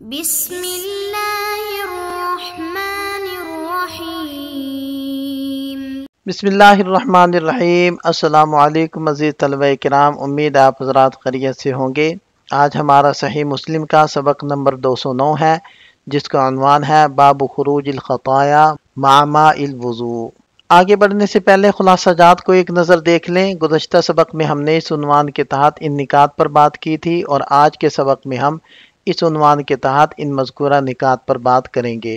بسم اللہ الرحمن الرحیم۔ بسم اللہ الرحمن الرحیم۔ السلام علیکم عزیز طلبہ کرام، امید آپ حضرات خیریت سے ہوں گے۔ آج ہمارا صحیح مسلم کا سبق نمبر 209 ہے، جس کا عنوان ہے باب خروج الخطایا مع ماء الوضوء۔ آگے بڑھنے سے پہلے خلاصہ جات کو ایک نظر دیکھ لیں۔ گزشتہ سبق میں ہم نے اس عنوان کے تحت ان نکات پر بات کی تھی، اور آج کے سبق میں ہم اس عنوان کے تحت ان مذکورہ نکات پر بات کریں گے۔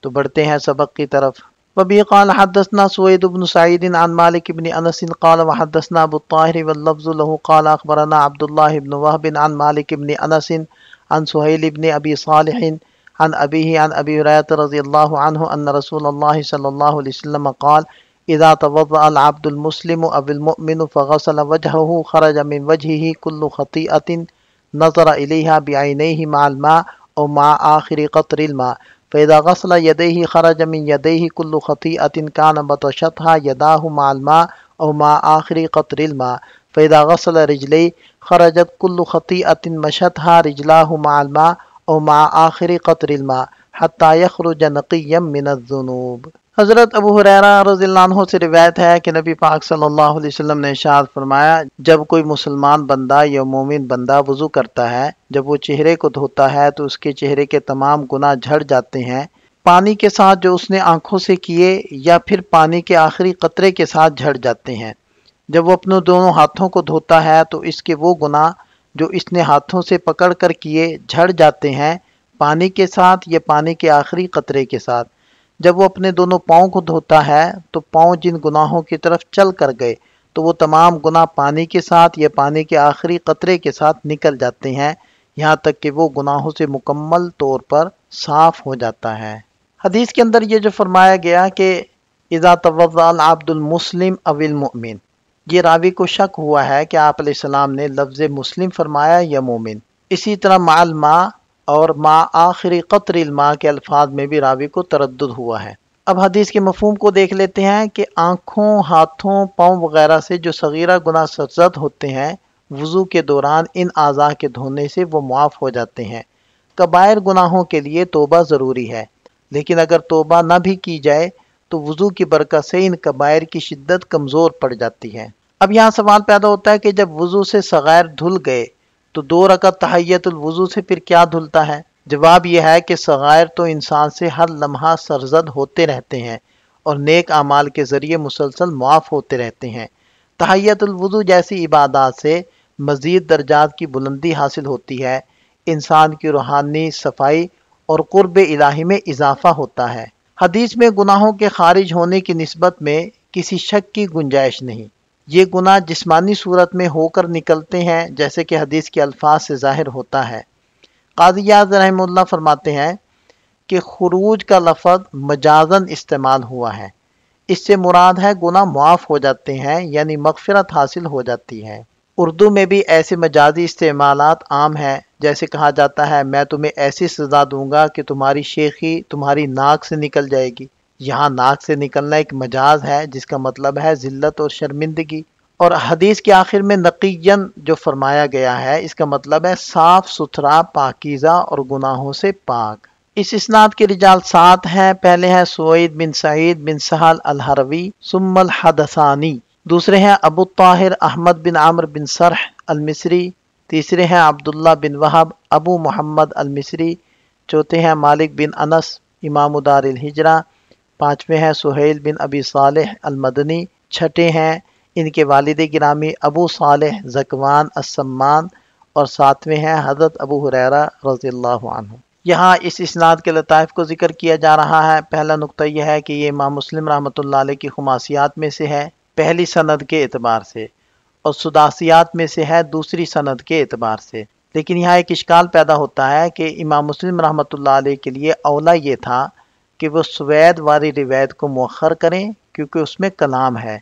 تو بڑھتے ہیں سبق کی طرف۔ وبه قال حدثنا سويد بن سعيد عن مالك بن أنس قال وحدثنا أبو الطاهر واللفظ له قال أخبرنا عبد الله بن وهب عن مالك بن أنس عن سهيل بن أبي صالح عن أبيه عن أبي هريرة رضي الله عنه أن رسول الله صلى الله عليه وسلم قال إذا توضأ العبد المسلم أو المؤمن فغسل وجهه خرج من وجهه كل خطيئة نظر إليها بعينيه مع الماء أو مع آخر قطر الماء، فإذا غسل يديه خرج من يديه كل خطيئة كان بطشتها يداه مع الماء أو مع آخر قطر الماء، فإذا غسل رجليه خرجت كل خطيئة مشتها رجلاه مع الماء أو مع آخر قطر الماء حتى يخرج نقيا من الذنوب۔ حضرت ابو ہریرہ رضی اللہ عنہ سے روایت ہے کہ نبی پاک صلی اللہ علیہ وسلم نے ارشاد فرمایا، جب کوئی مسلمان بندہ یا مومن بندہ وضو کرتا ہے، جب وہ چہرے کو دھوتا ہے تو اس کے چہرے کے تمام گناہ جھڑ جاتے ہیں، پانی کے ساتھ جو اس نے آنکھوں سے کیے یا پھر پانی کے آخری قطرے کے ساتھ جھڑ جاتے ہیں۔ جب وہ اپنے دونوں ہاتھوں کو دھوتا ہے تو اس کے وہ گناہ جو اس نے ہاتھوں سے پکڑ کر کیے جھڑ جاتے ہیں، پانی کے ساتھ یا پانی کے آخری قطرے کے ساتھ۔ جب وہ اپنے دونوں پاؤں کو دھوتا ہے تو پاؤں جن گناہوں کی طرف چل کر گئے تو وہ تمام گناہ پانی کے ساتھ یا پانی کے آخری قطرے کے ساتھ نکل جاتے ہیں، یہاں تک کہ وہ گناہوں سے مکمل طور پر صاف ہو جاتا ہے۔ حدیث کے اندر یہ جو فرمایا گیا کہ اذا توضأ العبد المسلم او المؤمن، یہ راوی کو شک ہوا ہے کہ آپ علیہ السلام نے لفظ مسلم فرمایا یا مومن۔ اسی طرح مع الماء اور مع آخری قطر الماء کے الفاظ میں بھی راوی کو تردد ہوا ہے۔ اب حدیث کے مفہوم کو دیکھ لیتے ہیں کہ آنکھوں، ہاتھوں، پاؤں وغیرہ سے جو صغیرہ گناہ سرزد ہوتے ہیں، وضو کے دوران ان اعضاء کے دھونے سے وہ معاف ہو جاتے ہیں۔ کبائر گناہوں کے لیے توبہ ضروری ہے، لیکن اگر توبہ نہ بھی کی جائے تو وضو کی برکت سے ان کبائر کی شدت کمزور پڑ جاتی ہے۔ اب یہاں سوال پیدا ہوتا ہے کہ جب وضو سے صغائر دھل گئے تو 2 رکعت تحیت الوضو سے پھر کیا دھلتا ہے؟ جواب یہ ہے کہ صغائر تو انسان سے ہر لمحہ سرزد ہوتے رہتے ہیں اور نیک اعمال کے ذریعے مسلسل معاف ہوتے رہتے ہیں۔ تحیت الوضو جیسی عبادات سے مزید درجات کی بلندی حاصل ہوتی ہے، انسان کی روحانی صفائی اور قرب الہی میں اضافہ ہوتا ہے۔ حدیث میں گناہوں کے خارج ہونے کی نسبت میں کسی شک کی گنجائش نہیں۔ یہ گناہ جسمانی صورت میں ہو کر نکلتے ہیں، جیسے کہ حدیث کے الفاظ سے ظاہر ہوتا ہے۔ قاضی اعظم رحمہ اللہ فرماتے ہیں کہ خروج کا لفظ مجازن استعمال ہوا ہے، اس سے مراد ہے گناہ معاف ہو جاتے ہیں، یعنی مغفرت حاصل ہو جاتی ہے۔ اردو میں بھی ایسے مجازی استعمالات عام ہیں، جیسے کہا جاتا ہے میں تمہیں ایسی سزا دوں گا کہ تمہاری شیخی تمہاری ناک سے نکل جائے گی۔ یہاں ناک سے نکلنا ایک مجاز ہے، جس کا مطلب ہے ذلت اور شرمندگی۔ اور حدیث کے آخر میں نقیًا جو فرمایا گیا ہے، اس کا مطلب ہے صاف ستھرا، پاکیزہ اور گناہوں سے پاک۔ اس اسناد کے رجال 7 ہیں۔ پہلے ہیں سوید بن سعید بن سہل الحروی ثم الحدثانی، دوسرے ہیں ابو الطاہر احمد بن عمرو بن سرح المصری، تیسرے ہیں عبداللہ بن وہب ابو محمد المصری، چوتھے ہیں مالک بن انس امام دار الہجرہ، پانچویں ہیں سہیل بن ابی صالح المدنی، چھٹے ہیں ان کے والد گرامی ابو صالح ذکوان السمان، اور ساتویں ہیں حضرت ابو ہریرہ رضی اللہ عنہ۔ یہاں اس اسناد کے لطائف کو ذکر کیا جا رہا ہے۔ پہلا نقطہ یہ ہے کہ یہ امام مسلم رحمۃ اللہ علیہ کی خماسیات میں سے ہے پہلی سند کے اعتبار سے، اور سداسیات میں سے ہے دوسری سند کے اعتبار سے۔ لیکن یہاں ایک اشکال پیدا ہوتا ہے کہ امام مسلم رحمۃ اللہ علیہ کے لیے اولا یہ تھا کہ وہ سوید والی روایت کو مؤخر کریں، کیونکہ اس میں کلام ہے۔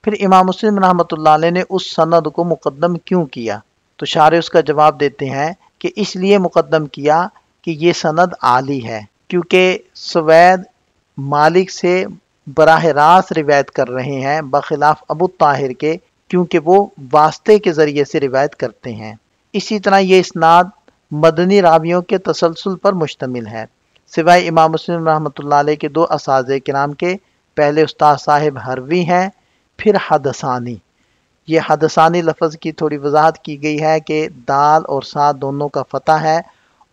پھر امام مسلم رحمۃ اللہ علیہ نے اس سند کو مقدم کیوں کیا؟ تو شارح اس کا جواب دیتے ہیں کہ اس لیے مقدم کیا کہ یہ سند عالی ہے، کیونکہ سوید مالک سے براہ راست روایت کر رہے ہیں، بخلاف ابو طاہر کے، کیونکہ وہ واسطے کے ذریعے سے روایت کرتے ہیں۔ اسی طرح یہ اسناد مدنی راویوں کے تسلسل پر مشتمل ہے، سوائے امام مسلم رحمۃ اللہ علیہ کے دو اساتذہ کرام کے۔ پہلے استاد صاحب حروی ہیں، پھر حدثانی۔ یہ حدثانی لفظ کی تھوڑی وضاحت کی گئی ہے کہ دال اور سا دونوں کا فتح ہے،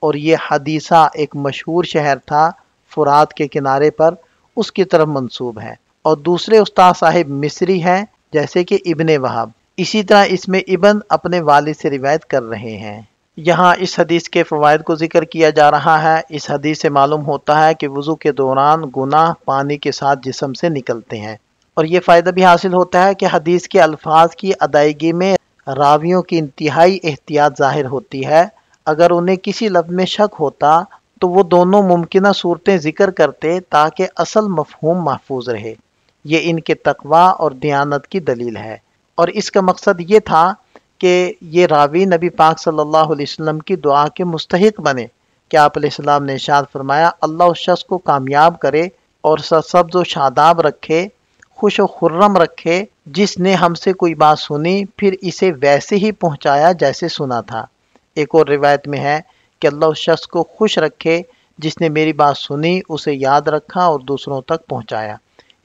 اور یہ حدیثہ ایک مشہور شہر تھا فرات کے کنارے پر، اس کی طرف منسوب ہے۔ اور دوسرے استاد صاحب مصری ہیں جیسے کہ ابن وہب، اسی طرح اس میں ابن اپنے والد سے روایت کر رہے ہیں۔ یہاں اس حدیث کے فوائد کو ذکر کیا جا رہا ہے۔ اس حدیث سے معلوم ہوتا ہے کہ وضو کے دوران گناہ پانی کے ساتھ جسم سے نکلتے ہیں، اور یہ فائدہ بھی حاصل ہوتا ہے کہ حدیث کے الفاظ کی ادائیگی میں راویوں کی انتہائی احتیاط ظاہر ہوتی ہے۔ اگر انہیں کسی لفظ میں شک ہوتا تو وہ دونوں ممکنہ صورتیں ذکر کرتے تاکہ اصل مفہوم محفوظ رہے۔ یہ ان کے تقوی اور دیانت کی دلیل ہے، اور اس کا مقصد یہ تھا کہ یہ راوی نبی پاک صلی اللہ علیہ وسلم کی دعا کے مستحق بنے کہ آپ علیہ السلام نے ارشاد فرمایا، اللہ اس شخص کو کامیاب کرے اور سرسبز و شاداب رکھے، خوش و خرم رکھے، جس نے ہم سے کوئی بات سنی پھر اسے ویسے ہی پہنچایا جیسے سنا تھا۔ ایک اور روایت میں ہے کہ اللہ اس شخص کو خوش رکھے جس نے میری بات سنی، اسے یاد رکھا اور دوسروں تک پہنچایا۔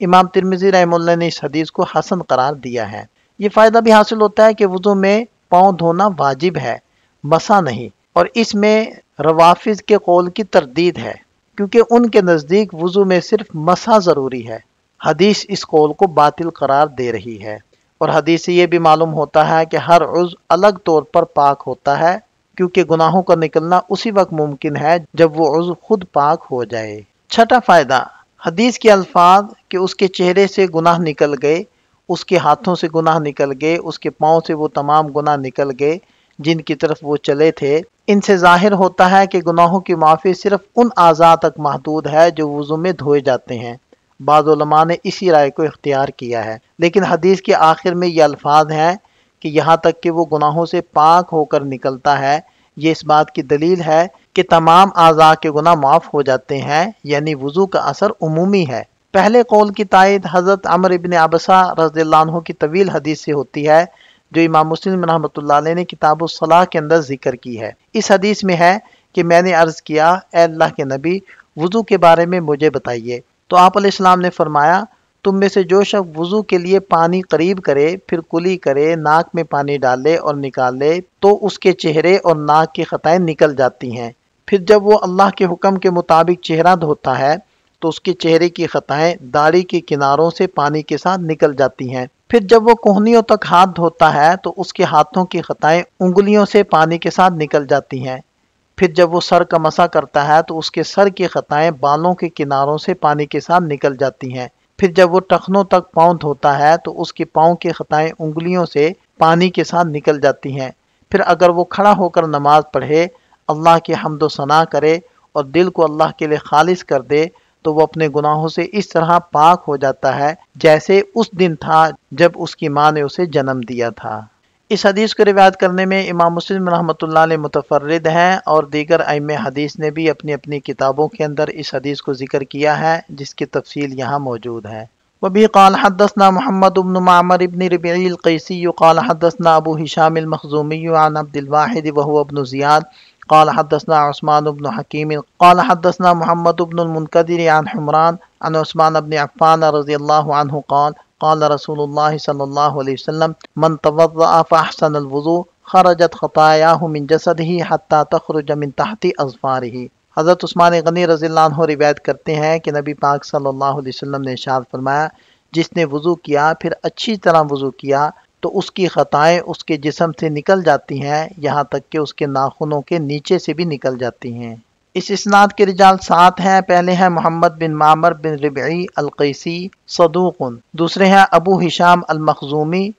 امام ترمذی رحمہ اللہ نے اس حدیث کو حسن قرار دیا ہے۔ یہ فائدہ بھی حاصل ہوتا ہے کہ وضو میں پاؤں دھونا واجب ہے، مسح نہیں، اور اس میں روافض کے قول کی تردید ہے، کیونکہ ان کے نزدیک وضو میں صرف مسح ضروری ہے۔ حدیث اس قول کو باطل قرار دے رہی ہے، اور حدیث سے یہ بھی معلوم ہوتا ہے کہ ہر عضو الگ طور پر پاک ہوتا ہے، کیونکہ گناہوں کا نکلنا اسی وقت ممکن ہے جب وہ عضو خود پاک ہو جائے۔ چھٹا فائدہ، حدیث کے الفاظ کہ اس کے چہرے سے گناہ نکل گئے، اس کے ہاتھوں سے گناہ نکل گئے، اس کے پاؤں سے وہ تمام گناہ نکل گئے جن کی طرف وہ چلے تھے، ان سے ظاہر ہوتا ہے کہ گناہوں کی معافی صرف ان اعضاء تک محدود ہے جو وضو میں دھوئے جاتے ہیں۔ بعض علماء نے اسی رائے کو اختیار کیا ہے، لیکن حدیث کے آخر میں یہ الفاظ ہیں کہ یہاں تک کہ وہ گناہوں سے پاک ہو کر نکلتا ہے، یہ اس بات کی دلیل ہے کہ تمام اعضاء کے گناہ معاف ہو جاتے ہیں، یعنی وضو کا اثر عمومی ہے۔ پہلے قول کی تائید حضرت عمر بن عبسہ رضی اللہ عنہ کی طویل حدیث سے ہوتی ہے جو امام مسلم رحمۃ اللہ علیہ نے کتاب الصلاح کے اندر ذکر کی ہے۔ اس حدیث میں ہے کہ میں نے عرض کیا، اے اللہ کے نبی، وضو کے بارے میں مجھے بتائیے، تو آپ علیہ السلام نے فرمایا، تم میں سے جو شخص وضو کے لیے پانی قریب کرے، پھر کلی کرے، ناک میں پانی ڈالے اور نکالے تو اس کے چہرے اور ناک کی خطائیں نکل جاتی ہیں۔ پھر جب وہ اللہ کے حکم کے مطابق چہرہ دھوتا ہے تو اس کے چہرے کی خطائیں داڑھی کے کناروں سے پانی کے ساتھ نکل جاتی ہیں۔ پھر جب وہ کہنیوں تک ہاتھ دھوتا ہے تو اس کے ہاتھوں کی خطائیں انگلیوں سے پانی کے ساتھ نکل جاتی ہیں۔ پھر جب وہ سر کا مسح کرتا ہے تو اس کے سر کی خطائیں بالوں کے کناروں سے پانی کے ساتھ نکل جاتی ہیں۔ پھر جب وہ ٹخنوں تک پاؤں دھوتا ہے تو اس کے پاؤں کی خطائیں انگلیوں سے پانی کے ساتھ نکل جاتی ہیں۔ پھر اگر وہ کھڑا ہو کر نماز پڑھے، اللہ کی حمد و ثنا کرے اور دل کو اللہ کے لیے خالص کر دے تو وہ اپنے گناہوں سے اس طرح پاک ہو جاتا ہے جیسے اس دن تھا جب اس کی ماں نے اسے جنم دیا تھا۔ اس حدیث کو روایت کرنے میں امام مسلم رحمۃ اللہ علیہ متفرد ہیں، اور دیگر ائمہ حدیث نے بھی اپنی اپنی کتابوں کے اندر اس حدیث کو ذکر کیا ہے، جس کی تفصیل یہاں موجود ہے۔ وبه قال حدثنا محمد بن معمر بن ربيعي القيسي قال حدثنا ابو هشام المخزومي عن عبد الواحد وهو ابن زياد قال حدثنا عثمان بن حكيم قال حدثنا محمد بن المنكدر عن حمران عن عثمان بن عفان رضي الله عنه قال قال رسول الله صلى الله عليه وسلم من توضأ فأحسن الوضوء خرجت خطاياه من جسده حتى تخرج من تحت أظفاره۔ حضرت عثمان غنی رضی اللہ عنہ روایت کرتے ہیں کہ نبی پاک صلی اللہ علیہ وسلم نے ارشاد فرمایا، جس نے وضو کیا پھر اچھی طرح وضو کیا تو اس کی خطائیں اس کے جسم سے نکل جاتی ہیں، یہاں تک کہ اس کے ناخنوں کے نیچے سے بھی نکل جاتی ہیں۔ اس اسناد کے رجال 7 ہیں۔ پہلے ہیں محمد بن معمر بن ربعی القیسی صدوق، دوسرے ہیں ابو ہشام المخزومی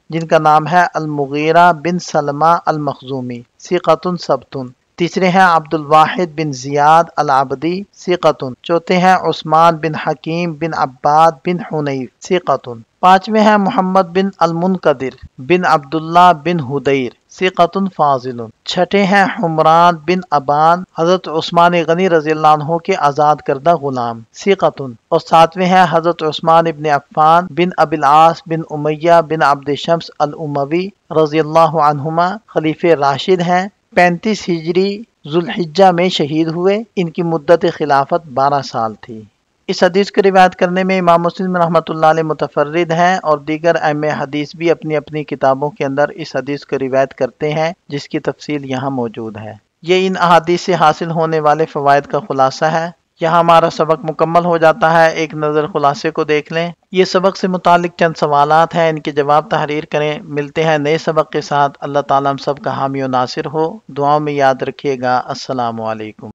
جن کا نام ہے المغیرہ بن سلمہ المخزومی ثقۃ ثبت، تیسرے ہیں عبد الواحد بن زیاد العبدی ثقۃ، چوتھے ہیں عثمان بن حکیم بن عباد بن حنیف ثقۃ، پانچویں ہیں محمد بن المنقدر بن عبداللہ بن حدیر ثقۃ فاضل، چھٹے ہیں حمران بن ابان حضرت عثمان غنی رضی اللہ عنہ کے آزاد کردہ غلام ثقۃ، اور ساتویں ہیں حضرت عثمان بن عفان بن ابی العاص بن امیہ بن عبد شمس الاموی رضی اللہ عنہما خلیفہ راشد ہیں، 35 ہجری ذوالحجہ میں شہید ہوئے۔ ان کی مدت خلافت 12 سال تھی۔ اس حدیث کو روایت کرنے میں امام مسلم رحمۃ اللہ علیہ متفرد ہیں، اور دیگر ائمہ حدیث بھی اپنی اپنی کتابوں کے اندر اس حدیث کو روایت کرتے ہیں، جس کی تفصیل یہاں موجود ہے۔ یہ ان احادیث سے حاصل ہونے والے فوائد کا خلاصہ ہے۔ یہاں ہمارا سبق مکمل ہو جاتا ہے۔ ایک نظر خلاصے کو دیکھ لیں۔ یہ سبق سے متعلق چند سوالات ہیں، ان کے جواب تحریر کریں۔ ملتے ہیں نئے سبق کے ساتھ۔ اللہ تعالیٰ ہم سب کا حامی و ناصر ہو۔ دعاؤں میں یاد رکھیے گا۔ السلام علیکم۔